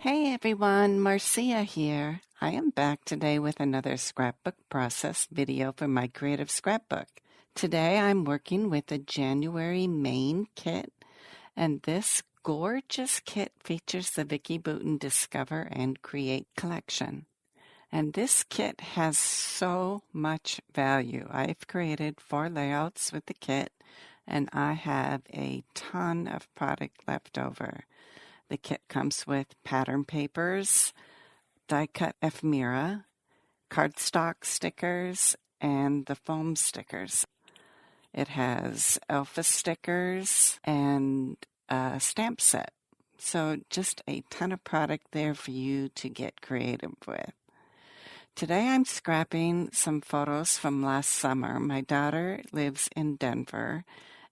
Hey everyone, Marcia here. I am back today with another scrapbook process video for My Creative Scrapbook. Today I'm working with a January Maine kit, and this gorgeous kit features the Vicki Boutin Discover and Create collection. And this kit has so much value. I've created 4 layouts with the kit, and I have a ton of product left over. The kit comes with pattern papers, die-cut ephemera, cardstock stickers, and the foam stickers. It has alpha stickers and a stamp set. So just a ton of product there for you to get creative with. Today I'm scrapping some photos from last summer. My daughter lives in Denver,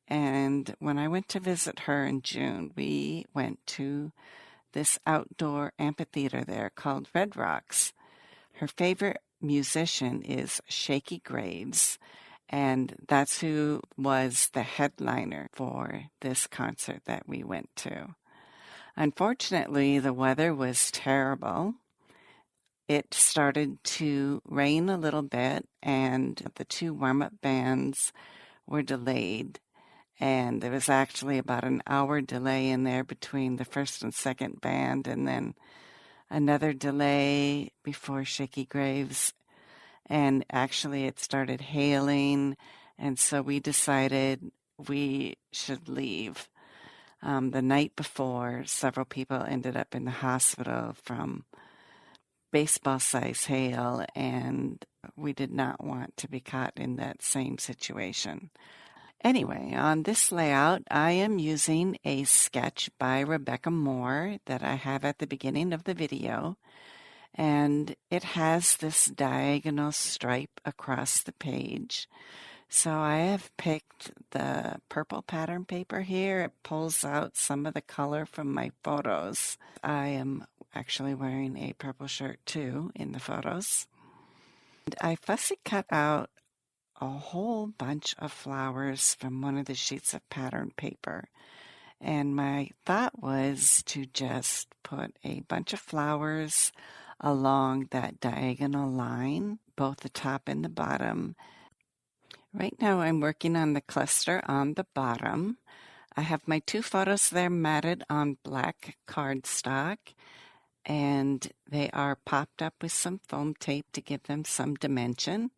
and when I went to visit her in June, we went to this outdoor amphitheater there called Red Rocks. Her favorite musician is Shakey Graves, and that's who was the headliner for this concert that we went to. Unfortunately, the weather was terrible. It started to rain a little bit, and the 2 warm-up bands were delayed. And there was actually about an hour delay in there between the first and second band, and then another delay before Shaky Graves. And actually, it started hailing, and so we decided we should leave. The night before, several people ended up in the hospital from baseball-size hail, and we did not want to be caught in that same situation. Anyway, on this layout, I am using a sketch by Rebecca Moore that I have at the beginning of the video, and it has this diagonal stripe across the page. So I have picked the purple pattern paper here. It pulls out some of the color from my photos. I am actually wearing a purple shirt too in the photos. And I fussy cut out a whole bunch of flowers from one of the sheets of pattern paper. And my thought was to just put a bunch of flowers along that diagonal line, both the top and the bottom. Right now I'm working on the cluster on the bottom. I have my 2 photos there matted on black cardstock, and they are popped up with some foam tape to give them some dimension.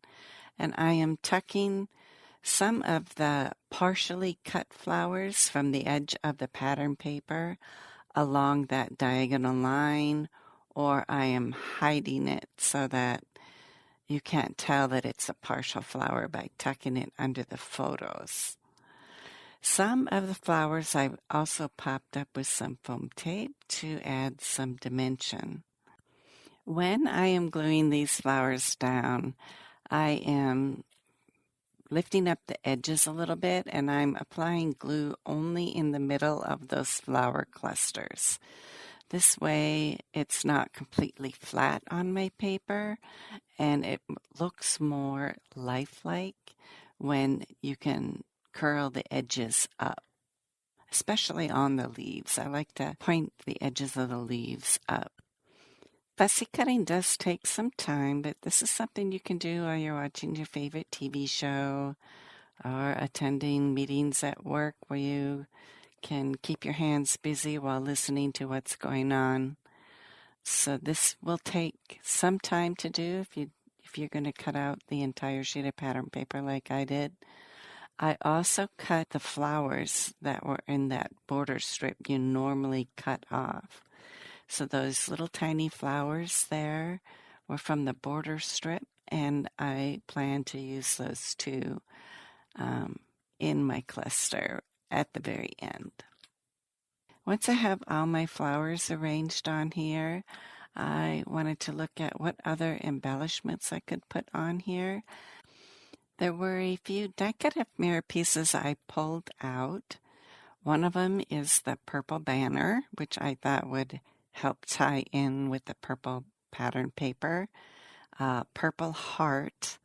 And I am tucking some of the partially cut flowers from the edge of the pattern paper along that diagonal line, or I am hiding it so that you can't tell that it's a partial flower by tucking it under the photos. Some of the flowers I've also popped up with some foam tape to add some dimension. When I am gluing these flowers down, I am lifting up the edges a little bit, and I'm applying glue only in the middle of those flower clusters. This way it's not completely flat on my paper, and it looks more lifelike when you can curl the edges up, especially on the leaves. I like to point the edges of the leaves up. Fussy cutting does take some time, but this is something you can do while you're watching your favorite TV show or attending meetings at work where you can keep your hands busy while listening to what's going on. So this will take some time to do if you're going to cut out the entire sheet of pattern paper like I did. I also cut the flowers that were in that border strip you normally cut off. So those little tiny flowers there were from the border strip, and I plan to use those too in my cluster at the very end. Once I have all my flowers arranged on here, I wanted to look at what other embellishments I could put on here. There were a few die-cut ephemera pieces I pulled out. One of them is the purple banner, which I thought would help tie in with the purple pattern paper, purple heart,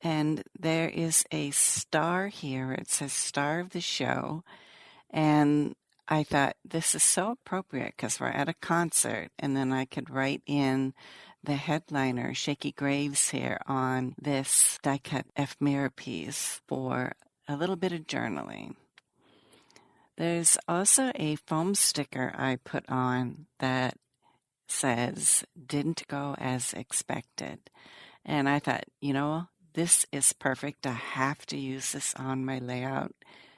and there is a star here. It says Star of the Show, and I thought this is so appropriate because we're at a concert, and then I could write in the headliner, Shaky Graves, here on this die-cut ephemera piece for a little bit of journaling. There's also a foam sticker I put on that says, "Didn't go as expected." And I thought, this is perfect. I have to use this on my layout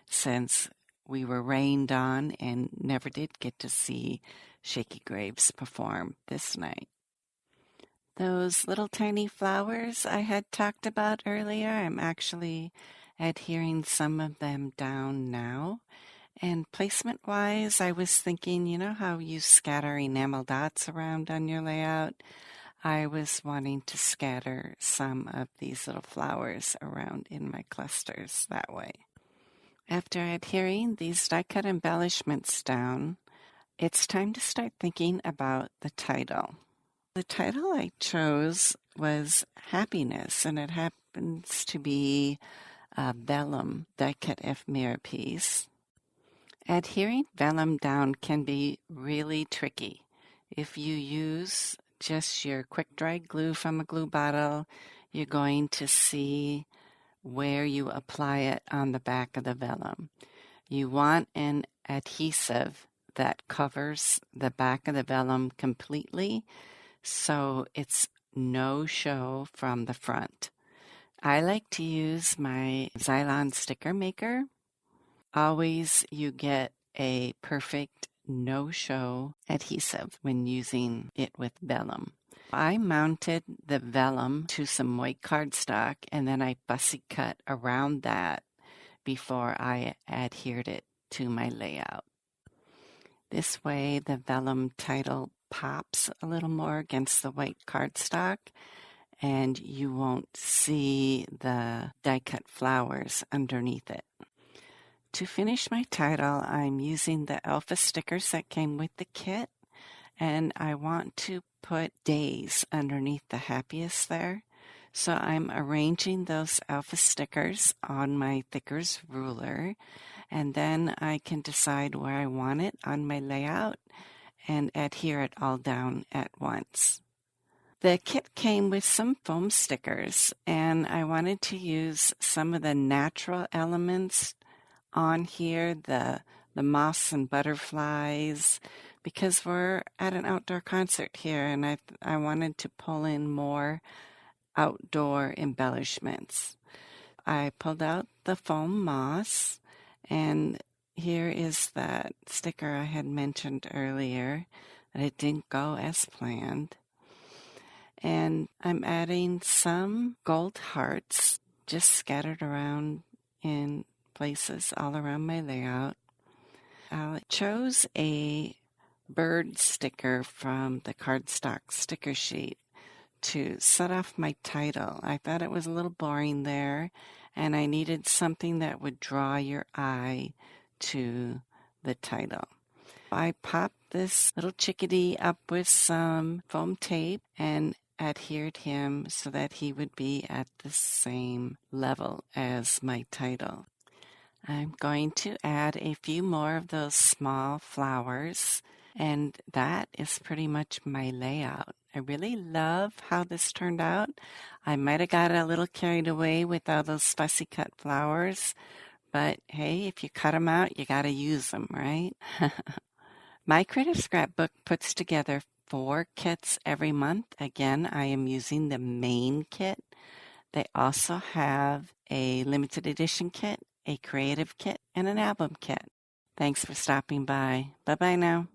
since we were rained on and never did get to see Shaky Graves perform this night. Those little tiny flowers I had talked about earlier, I'm actually adhering some of them down now. And placement-wise, I was thinking, how you scatter enamel dots around on your layout? I was wanting to scatter some of these little flowers around in my clusters that way. After adhering these die-cut embellishments down, it's time to start thinking about the title. The title I chose was Happiness, and it happens to be a vellum die-cut ephemera piece. Adhering vellum down can be really tricky. If you use just your quick-dry glue from a glue bottle, you're going to see where you apply it on the back of the vellum. You want an adhesive that covers the back of the vellum completely, so it's no show from the front. I like to use my Xylon sticker maker. Always you get a perfect no-show adhesive when using it with vellum. I mounted the vellum to some white cardstock and then I fussy cut around that before I adhered it to my layout. This way the vellum title pops a little more against the white cardstock and you won't see the die-cut flowers underneath it. To finish my title, I'm using the alpha stickers that came with the kit, and I want to put days underneath the happiest there. So I'm arranging those alpha stickers on my Thickers ruler, and then I can decide where I want it on my layout and adhere it all down at once. The kit came with some foam stickers, and I wanted to use some of the natural elements on here, the moths and butterflies, because we're at an outdoor concert here, and I wanted to pull in more outdoor embellishments. I pulled out the foam moss, and here is that sticker I had mentioned earlier that it didn't go as planned. And I'm adding some gold hearts just scattered around in places all around my layout. I chose a bird sticker from the cardstock sticker sheet to set off my title. I thought it was a little boring there, and I needed something that would draw your eye to the title. I popped this little chickadee up with some foam tape and adhered him so that he would be at the same level as my title. I'm going to add a few more of those small flowers, and that is pretty much my layout. I really love how this turned out. I might have got a little carried away with all those fussy cut flowers, but hey, if you cut them out, you got to use them, right? My Creative Scrapbook puts together 4 kits every month. Again, I am using the main kit. They also have a limited edition kit, a creative kit, and an album kit. Thanks for stopping by. Bye-bye now.